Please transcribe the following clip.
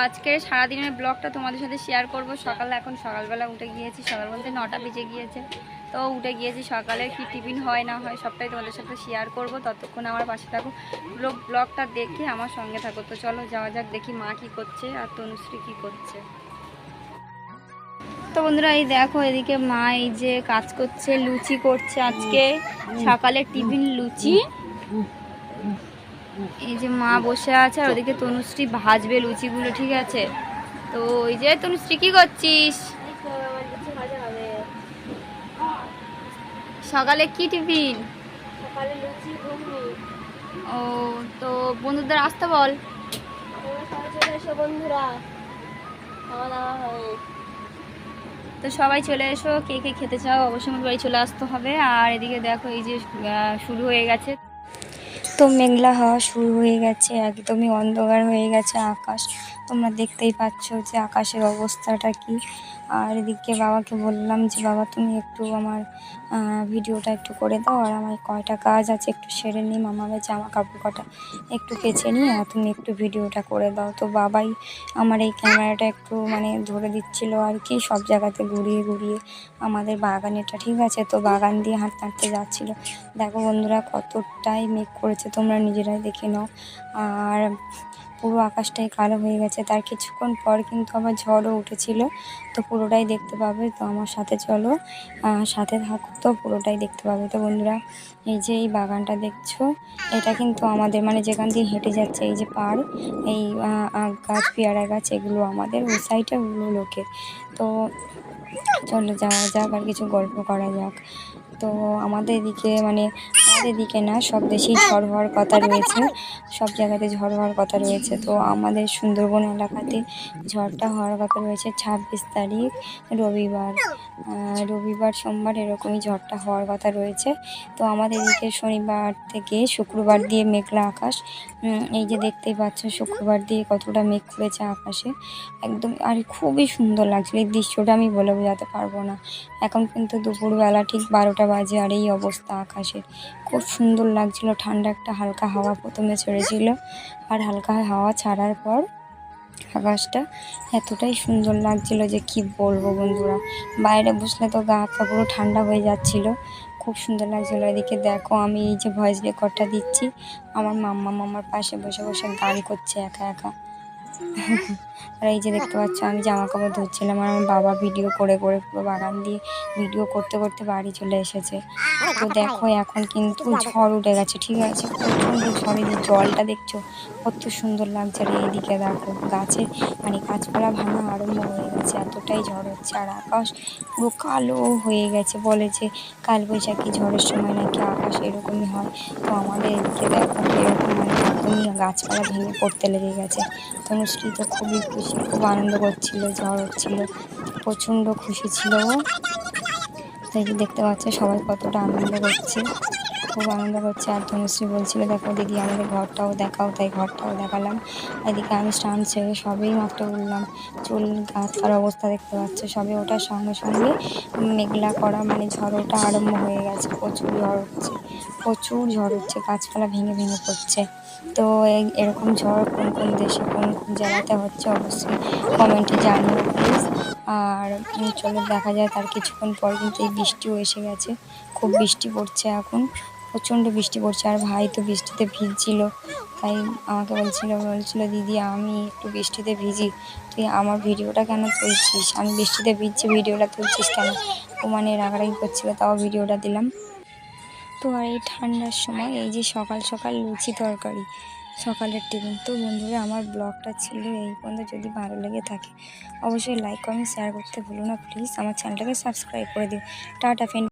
আজকে সারাদিনের ব্লগটা তোমাদের সাথে শেয়ার করব। এখন সকালবেলা উঠে গিয়েছি, সকাল বলতে 9টা বেজে গিয়েছে। তো উঠে গিয়েছি, সকালে কি টিফিন হয় না হয় সবটাই তোমাদের সাথে শেয়ার করব। ততক্ষণ আমার পাশে থাকো, ব্লগটা দেখে আমার সঙ্গে থাকো। তো চলো যাওয়া যাক, দেখি মা কি করছে আর তনুশ্রী কি করছে। তো বন্ধুরা এই দেখো, এদিকে মা এই যে কাজ করছে, লুচি করছে। আজকে সকালে টিফিন লুচি। এই যে মা বসে আছে আর ওদিকে তনুশ্রী ভাজবে লুচিগুলো, ঠিক আছে। তো ওই যে তনুশ্রী কি করছিস? সকালে কি টিফিন? সকালে লুচি ঘুগনি। ও, তো বন্ধুদের আসতে বল। চলে এসো বন্ধুরা, খাওয়া দাওয়া হবে। তো সবাই চলে এসো, কে কে খেতে চাও অবশ্যই আমার বাড়ি চলে আসতে হবে। আর এদিকে দেখো এই যে শুরু হয়ে গেছে, তো মেঘলা হওয়া শুরু হয়ে গেছে, একদমই অন্ধকার হয়ে গেছে আকাশ। তোমরা দেখতেই পাচ্ছ যে আকাশের অবস্থাটা কি। আর এদিকে বাবাকে বললাম যে বাবা তুমি একটু আমার ভিডিওটা একটু করে দাও, আর আমার কয়টা কাজ আছে একটু সেরে নিই, মামার জামা কাপড় কটা একটু কেচে নিই, আর তুমি একটু ভিডিওটা করে দাও। তো বাবাই আমার এই ক্যামেরাটা একটু মানে ধরে দিচ্ছিল আর কি, সব জায়গাতে ঘুরিয়ে ঘুরিয়ে আমাদের বাগানেটা, ঠিক আছে। তো বাগান দিয়ে হাঁটতে হাঁটতে যাচ্ছিলো। দেখো বন্ধুরা কতটাই মেঘ করেছে, তোমরা নিজেরাই দেখে নাও। আর পুরো আকাশটাই কালো হয়ে গেছে। তার কিছুক্ষণ পর কিন্তু আবার ঝড়ও উঠেছিল, তো পুরোটাই দেখতে পাবে। তো আমার সাথে চলো, সাথে থাকো, তো পুরোটাই দেখতে পাবে। তো বন্ধুরা এই যে এই বাগানটা দেখছো, এটা কিন্তু আমাদের মানে যেখান দিয়ে হেঁটে যাচ্ছে এই যে পাড়, এই আখ গাছ পেয়ারা গাছ এগুলো আমাদের, ওই সাইডে ওগুলো লোকের। তো চলো যাওয়া যাক আর কিছু গল্প করা যাক। তো আমাদের এদিকে মানে আমাদের দিকে না, সব দেশেই ঝড় হওয়ার কথা রয়েছে, সব জায়গাতে ঝড় হওয়ার কথা রয়েছে। তো আমাদের সুন্দরবন এলাকাতে ঝড়টা হওয়ার কথা রয়েছে 26 তারিখ রবিবার, রবিবার সোমবার এরকমই ঝড়টা হওয়ার কথা রয়েছে। তো আমাদের এদিকে শনিবার থেকে শুক্রবার দিয়ে মেঘলা আকাশ, এই যে দেখতেই পাচ্ছ শুক্রবার দিয়ে কতটা মেঘ করেছে আকাশে একদম। আর খুবই সুন্দর লাগছিল এই দৃশ্যটা, আমি বলে বোঝাতে পারবো না। এখন কিন্তু দুপুরবেলা ঠিক 12টা বাজে, আর এই অবস্থা আকাশের। খুব সুন্দর লাগছিল, ঠান্ডা একটা হালকা হাওয়া প্রথমে ছেড়েছিল, আর হালকা হাওয়া ছাড়ার পর আকাশটা এতটাই সুন্দর লাগছিল যে কি বলবো বন্ধুরা। বাইরে বসলে তো গা হাত পা পুরো ঠান্ডা হয়ে যাচ্ছিল, খুব সুন্দর লাগছিল। এদিকে দেখো আমি এই যে ভয়েস রেকর্ডটা দিচ্ছি, আমার মাম্মা আমার পাশে বসে বসে গান করছে একা একা। আর এই যে দেখতে পাচ্ছ আমি জামা কাপড় ধুচ্ছিলাম, আর আমার বাবা ভিডিও করে করে পুরো বাগান দিয়ে ভিডিও করতে করতে বাড়ি চলে এসেছে। তো দেখো এখন কিন্তু ঝড় উঠে গেছে, ঠিক আছে। প্রচণ্ড ঝড়ে যে জলটা দেখছো কত সুন্দর লাগছে। আর এইদিকে দেখো গাছে মানে গাছপালা ভাঙা আরম্ভ হয়ে গেছে, এতটাই ঝড় হচ্ছে। আর আকাশ পুরো কালো হয়ে গেছে, বলে যে কালবৈশাখী ঝড়ের সময় নাকি আকাশ এরকমই হয়। তো আমাদের এদিকে দেখো এরকম মানে একদমই গাছপালা ভেঙে পড়তে লেগে গেছে। তনুশ্রী তো খুবই খুশি, খুব আনন্দ করছিল, ঝড় হচ্ছিল, প্রচণ্ড খুশি ছিল ও। তাই যে দেখতে পাচ্ছে সবাই কতটা আনন্দ করছে, খুব আনন্দ করছে। আর তনুশ্রী বলছিল দেখো দিদি আমাদের ঘরটাও দেখাও, তাই ঘরটাও দেখালাম। এদিকে আমি স্নান ছেড়ে সবেই মাত্র উঠলাম, চুল গাছপার অবস্থা দেখতে পাচ্ছে। সবে ওঠার সঙ্গে সঙ্গে মেঘলা করা মানে ঝড় ওঠা আরম্ভ হয়ে গেছে, প্রচুর ঝড় হচ্ছে, প্রচুর ঝড় হচ্ছে, গাছপালা ভেঙে ভেঙে পড়ছে। তো এরকম ঝড় কোন কোন দেশে কোন কোন জেলাতে হচ্ছে অবশ্যই কমেন্টে জানিও প্লিজ। আর চলো দেখা যায়, তার কিছুক্ষণ পর কিন্তু এই বৃষ্টিও এসে গেছে, খুব বৃষ্টি পড়ছে এখন, প্রচণ্ড বৃষ্টি পড়ছে। আর ভাই তো বৃষ্টিতে ভিজছিল, তাই আমাকে বলছিল দিদি আমি একটু বৃষ্টিতে ভিজি, তুই আমার ভিডিওটা কেন তুলছিস, আমি বৃষ্টিতে ভিজছি ভিডিওটা তুলছিস কেন। ও মানে রাগারাগি করছিল, তাও ভিডিওটা দিলাম। তো আর এই ঠান্ডার সময় এই যে সকাল সকাল লুচি তরকারি সকালের টিফিন। তো বন্ধুরা আমার ব্লগটা ছিল এই পর্যন্ত, যদি ভালো লেগে থাকে অবশ্যই লাইক কমেন্ট শেয়ার করতে ভুলো না প্লিজ। আমার চ্যানেলটাকে সাবস্ক্রাইব করে দিও। Tata friend.